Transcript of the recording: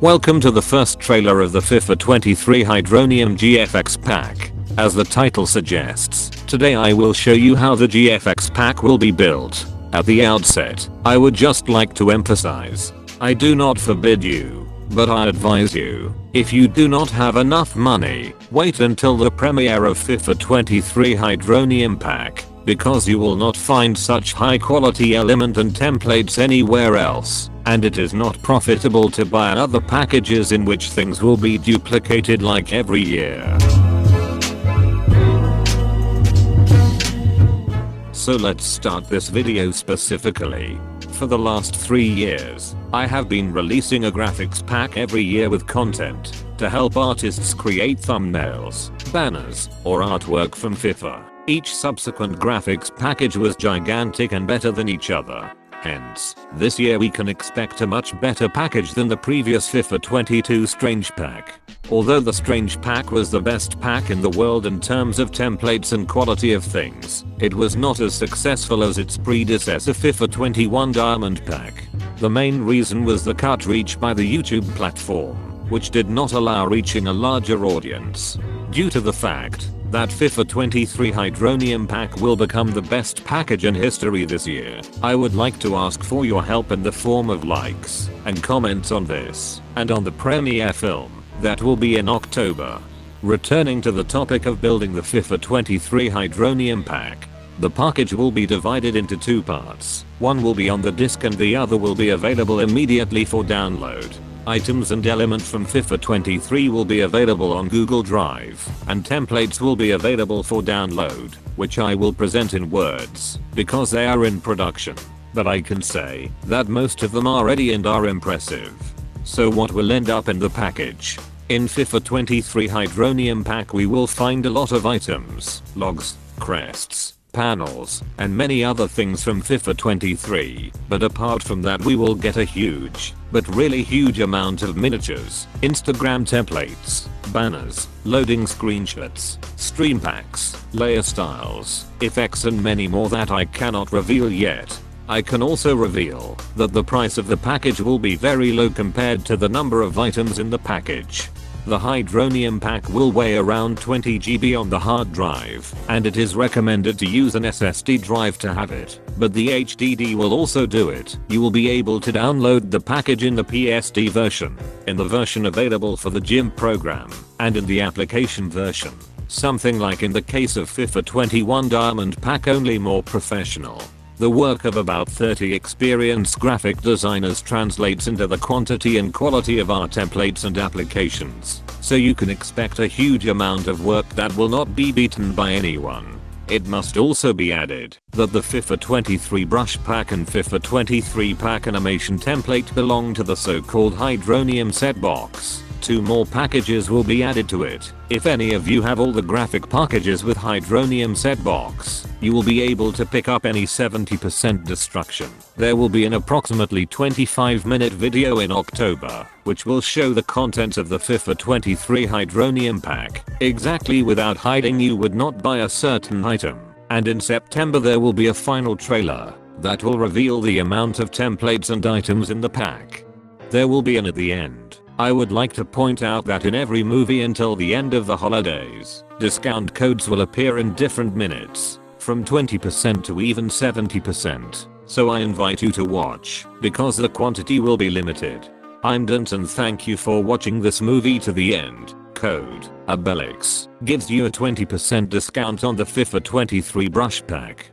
Welcome to the first trailer of the FIFA 23 Hydronium GFX pack. As the title suggests, today I will show you how the GFX pack will be built. At the outset, I would just like to emphasize, I do not forbid you, but I advise you, if you do not have enough money, wait until the premiere of FIFA 23 Hydronium pack, because you will not find such high quality element and templates anywhere else, and it is not profitable to buy other packages in which things will be duplicated like every year. So let's start this video specifically. For the last 3 years, I have been releasing a graphics pack every year with content to help artists create thumbnails, banners, or artwork from FIFA. Each subsequent graphics package was gigantic and better than each other. Hence, this year we can expect a much better package than the previous FIFA 22 Strange pack. Although the Strange pack was the best pack in the world in terms of templates and quality of things, it was not as successful as its predecessor FIFA 21 Diamond pack. The main reason was the cut reach by the YouTube platform, which did not allow reaching a larger audience. Due to the fact that FIFA 23 Hydronium pack will become the best package in history this year, I would like to ask for your help in the form of likes and comments on this and on the premiere film that will be in October. Returning to the topic of building the FIFA 23 Hydronium pack, the package will be divided into 2 parts. One will be on the disc and the other will be available immediately for download. Items and elements from FIFA 23 will be available on Google Drive, and templates will be available for download, which I will present in words, because they are in production. But I can say that most of them are ready and are impressive. So what will end up in the package? In FIFA 23 Hydronium pack we will find a lot of items, logs, crests, panels, and many other things from FIFA 23, but apart from that we will get a huge, but really huge amount of miniatures, Instagram templates, banners, loading screenshots, stream packs, layer styles, effects and many more that I cannot reveal yet. I can also reveal that the price of the package will be very low compared to the number of items in the package. The Hydronium pack will weigh around 20 GB on the hard drive, and it is recommended to use an SSD drive to have it, but the HDD will also do it. You will be able to download the package in the PSD version, in the version available for the gym program, and in the application version. Something like in the case of FIFA 21 Diamond pack, only more professional. The work of about 30 experienced graphic designers translates into the quantity and quality of our templates and applications, so you can expect a huge amount of work that will not be beaten by anyone. It must also be added that the FIFA 23 brush pack and FIFA 23 pack animation template belong to the so-called Hydronium set box. 2 more packages will be added to it. If any of you have all the graphic packages with Hydronium set box, you will be able to pick up any 70% destruction. There will be an approximately 25-minute video in October, which will show the contents of the FIFA 23 Hydronium pack, exactly without hiding you would not buy a certain item. And in September there will be a final trailer that will reveal the amount of templates and items in the pack. There will be an at the end. I would like to point out that in every movie until the end of the holidays, discount codes will appear in different minutes, from 20% to even 70%, so I invite you to watch, because the quantity will be limited. I'm Dant and thank you for watching this movie to the end. Code ABELIX gives you a 20% discount on the FIFA 23 brush pack.